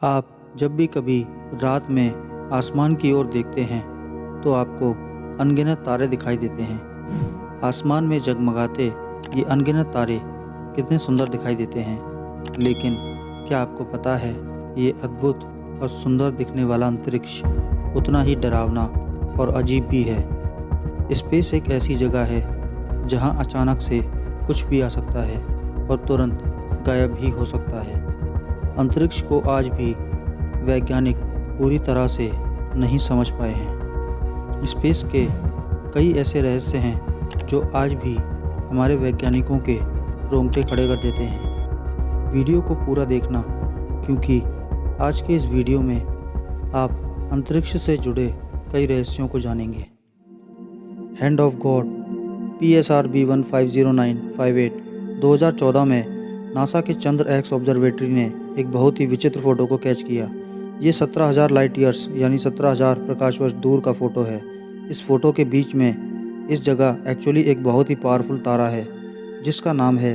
आप जब भी कभी रात में आसमान की ओर देखते हैं तो आपको अनगिनत तारे दिखाई देते हैं। आसमान में जगमगाते ये अनगिनत तारे कितने सुंदर दिखाई देते हैं, लेकिन क्या आपको पता है ये अद्भुत और सुंदर दिखने वाला अंतरिक्ष उतना ही डरावना और अजीब भी है। स्पेस एक ऐसी जगह है जहां अचानक से कुछ भी आ सकता है और तुरंत गायब भी हो सकता है। अंतरिक्ष को आज भी वैज्ञानिक पूरी तरह से नहीं समझ पाए हैं। स्पेस के कई ऐसे रहस्य हैं जो आज भी हमारे वैज्ञानिकों के रोंगटे खड़े कर देते हैं। वीडियो को पूरा देखना, क्योंकि आज के इस वीडियो में आप अंतरिक्ष से जुड़े कई रहस्यों को जानेंगे। Hand of God PSR B150958 2014 में नासा के चंद्र एक्स ऑब्जर्वेटरी ने एक बहुत ही विचित्र फ़ोटो को कैच किया। ये 17,000 लाइट ईयर्स यानी 17,000 प्रकाश वर्ष दूर का फ़ोटो है। इस फ़ोटो के बीच में इस जगह एक्चुअली एक बहुत ही पावरफुल तारा है जिसका नाम है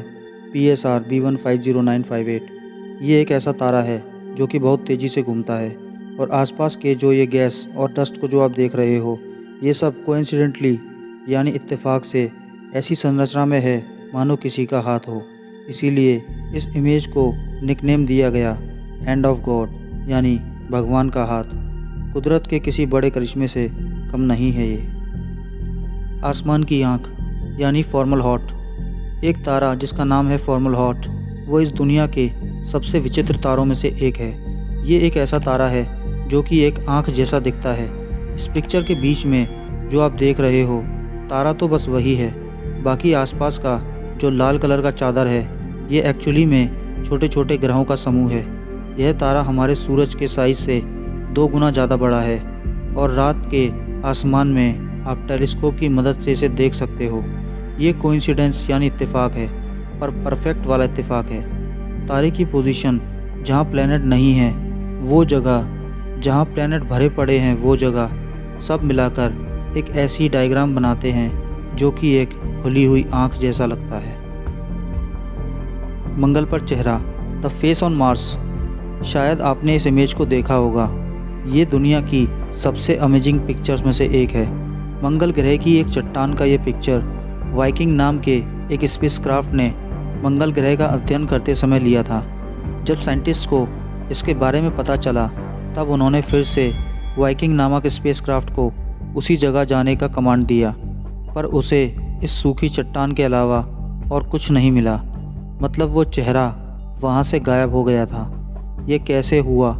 PSR B150958। ये एक ऐसा तारा है जो कि बहुत तेज़ी से घूमता है और आसपास के जो ये गैस और डस्ट को जो आप देख रहे हो, ये सब कोइंसिडेंटली यानी इत्तेफाक से ऐसी संरचना में है मानो किसी का हाथ हो। इसीलिए इस इमेज को निकनेम दिया गया हैंड ऑफ गॉड यानी भगवान का हाथ। कुदरत के किसी बड़े करिश्मे से कम नहीं है ये। आसमान की आँख यानी फॉर्मलहॉट, एक तारा जिसका नाम है फॉर्मलहॉट, वो इस दुनिया के सबसे विचित्र तारों में से एक है। ये एक ऐसा तारा है जो कि एक आँख जैसा दिखता है। इस पिक्चर के बीच में जो आप देख रहे हो, तारा तो बस वही है, बाकी आसपास का जो लाल कलर का चादर है ये एक्चुअली में छोटे छोटे ग्रहों का समूह है। यह तारा हमारे सूरज के साइज से 2 गुना ज़्यादा बड़ा है और रात के आसमान में आप टेलीस्कोप की मदद से इसे देख सकते हो। ये कोइंसिडेंस यानी इत्तेफाक है, पर परफेक्ट वाला इत्तेफाक है। तारे की पोजीशन जहाँ प्लैनेट नहीं है वो जगह, जहाँ प्लैनेट भरे पड़े हैं वो जगह, सब मिलाकर एक ऐसी डायग्राम बनाते हैं जो कि एक खुली हुई आँख जैसा लगता है। मंगल पर चेहरा, द फेस ऑन मार्स। शायद आपने इस इमेज को देखा होगा। ये दुनिया की सबसे अमेजिंग पिक्चर्स में से एक है। मंगल ग्रह की एक चट्टान का ये पिक्चर वाइकिंग नाम के एक स्पेसक्राफ्ट ने मंगल ग्रह का अध्ययन करते समय लिया था। जब साइंटिस्ट को इसके बारे में पता चला तब उन्होंने फिर से वाइकिंग नामक स्पेसक्राफ्ट को उसी जगह जाने का कमांड दिया, पर उसे इस सूखी चट्टान के अलावा और कुछ नहीं मिला। मतलब वो चेहरा वहाँ से गायब हो गया था। ये कैसे हुआ,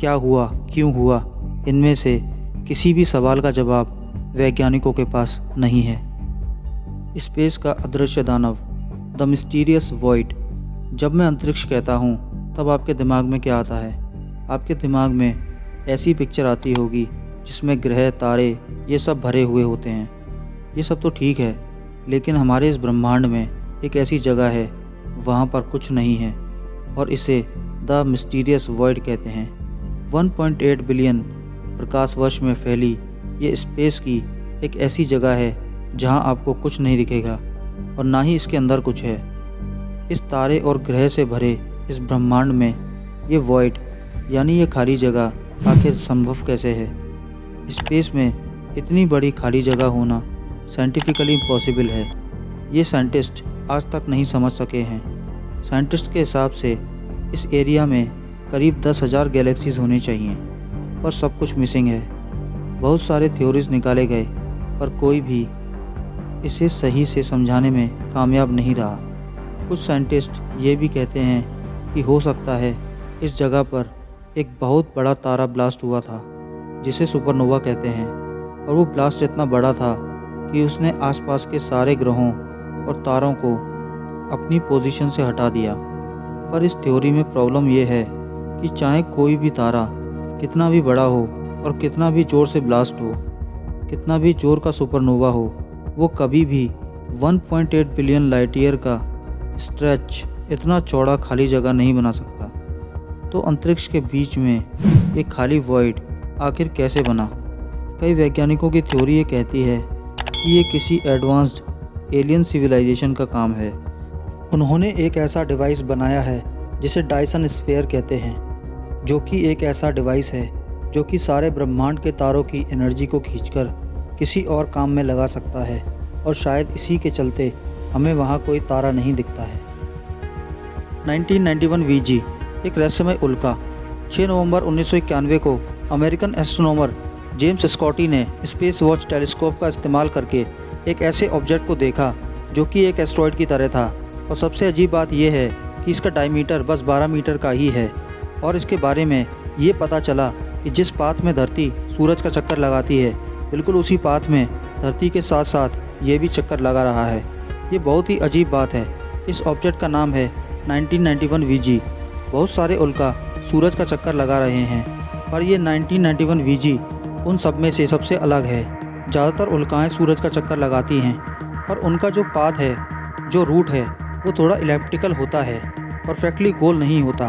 क्या हुआ, क्यों हुआ, इनमें से किसी भी सवाल का जवाब वैज्ञानिकों के पास नहीं है। स्पेस का अदृश्य दानव, द मिस्टीरियस वॉइड। जब मैं अंतरिक्ष कहता हूँ तब आपके दिमाग में क्या आता है? आपके दिमाग में ऐसी पिक्चर आती होगी जिसमें ग्रह, तारे ये सब भरे हुए होते हैं। ये सब तो ठीक है, लेकिन हमारे इस ब्रह्मांड में एक ऐसी जगह है वहाँ पर कुछ नहीं है और इसे द मिस्टीरियस वॉइड कहते हैं। 1.8 बिलियन प्रकाश वर्ष में फैली ये स्पेस की एक ऐसी जगह है जहाँ आपको कुछ नहीं दिखेगा और ना ही इसके अंदर कुछ है। इस तारे और ग्रह से भरे इस ब्रह्मांड में ये वॉइड यानी ये खाली जगह आखिर संभव कैसे है? स्पेस में इतनी बड़ी खाली जगह होना साइंटिफिकली इम्पॉसिबल है। ये साइंटिस्ट आज तक नहीं समझ सके हैं। साइंटिस्ट के हिसाब से इस एरिया में करीब 10,000 गैलेक्सीज होनी चाहिए, पर सब कुछ मिसिंग है। बहुत सारे थ्योरीज निकाले गए पर कोई भी इसे सही से समझाने में कामयाब नहीं रहा। कुछ साइंटिस्ट ये भी कहते हैं कि हो सकता है इस जगह पर एक बहुत बड़ा तारा ब्लास्ट हुआ था जिसे सुपरनोवा कहते हैं, और वो ब्लास्ट इतना बड़ा था कि उसने आसपास के सारे ग्रहों और तारों को अपनी पोजीशन से हटा दिया। पर इस थ्योरी में प्रॉब्लम ये है कि चाहे कोई भी तारा कितना भी बड़ा हो और कितना भी ज़ोर से ब्लास्ट हो, कितना भी ज़ोर का सुपरनोवा हो, वो कभी भी 1.8 बिलियन लाइट ईयर का स्ट्रेच, इतना चौड़ा खाली जगह नहीं बना सकता। तो अंतरिक्ष के बीच में एक खाली वॉइड आखिर कैसे बना? कई वैज्ञानिकों की थ्योरी ये कहती है कि ये किसी एडवांस्ड एलियन सिविलाइजेशन का काम है। उन्होंने एक ऐसा डिवाइस बनाया है जिसे डायसन स्फीयर कहते हैं। जो कि एक ऐसा डिवाइस है जो कि सारे ब्रह्मांड के तारों की एनर्जी को खींचकर किसी और काम में लगा सकता है, और शायद इसी के चलते हमें वहाँ कोई तारा नहीं दिखता है। 1991 वीजी एक रहस्यमय उल्का। 6 नवंबर 1991 को अमेरिकन एस्ट्रोनॉमर जेम्स स्कॉटी ने स्पेस वॉच टेलीस्कोप का इस्तेमाल करके एक ऐसे ऑब्जेक्ट को देखा जो कि एक एस्ट्रॉयड की तरह था, और सबसे अजीब बात यह है कि इसका डायमीटर बस 12 मीटर का ही है। और इसके बारे में ये पता चला कि जिस पाथ में धरती सूरज का चक्कर लगाती है, बिल्कुल उसी पाथ में धरती के साथ साथ ये भी चक्कर लगा रहा है। ये बहुत ही अजीब बात है। इस ऑब्जेक्ट का नाम है 1991 वीजी। बहुत सारे उल्का सूरज का चक्कर लगा रहे हैं, पर ये 1991 वीजी उन सब में से सबसे अलग है। ज़्यादातर उल्काएँ सूरज का चक्कर लगाती हैं, पर उनका जो पाथ है, जो रूट है, वो थोड़ा इलिप्टिकल होता है, परफेक्टली गोल नहीं होता।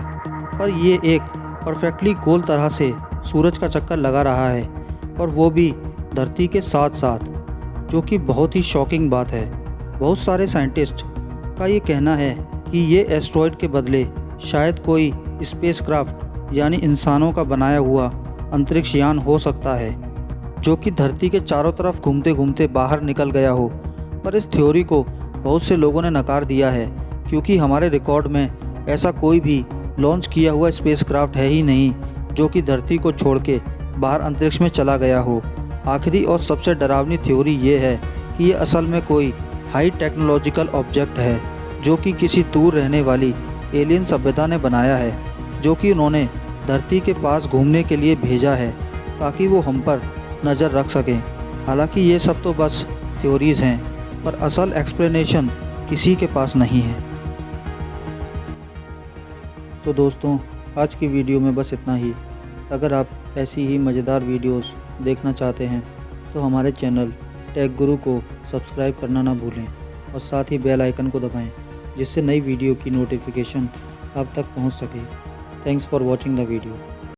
पर ये एक परफेक्टली गोल तरह से सूरज का चक्कर लगा रहा है, और वो भी धरती के साथ साथ, जो कि बहुत ही शॉकिंग बात है। बहुत सारे साइंटिस्ट का ये कहना है कि ये एस्ट्रॉयड के बदले शायद कोई स्पेसक्राफ्ट यानी इंसानों का बनाया हुआ अंतरिक्ष यान हो सकता है, जो कि धरती के चारों तरफ घूमते घूमते बाहर निकल गया हो। पर इस थ्योरी को बहुत से लोगों ने नकार दिया है, क्योंकि हमारे रिकॉर्ड में ऐसा कोई भी लॉन्च किया हुआ स्पेसक्राफ्ट है ही नहीं जो कि धरती को छोड़ के बाहर अंतरिक्ष में चला गया हो। आखिरी और सबसे डरावनी थ्योरी ये है कि ये असल में कोई हाई टेक्नोलॉजिकल ऑब्जेक्ट है जो कि किसी दूर रहने वाली एलियन सभ्यता ने बनाया है, जो कि उन्होंने धरती के पास घूमने के लिए भेजा है ताकि वो हम पर नज़र रख सकें। हालांकि ये सब तो बस थ्योरीज़ हैं, पर असल एक्सप्लेनेशन किसी के पास नहीं है। तो दोस्तों, आज की वीडियो में बस इतना ही। अगर आप ऐसी ही मज़ेदार वीडियोस देखना चाहते हैं तो हमारे चैनल टेक गुरु को सब्सक्राइब करना ना भूलें, और साथ ही बेल आइकन को दबाएं, जिससे नई वीडियो की नोटिफिकेशन आप तक पहुंच सके। Thanks for watching the video.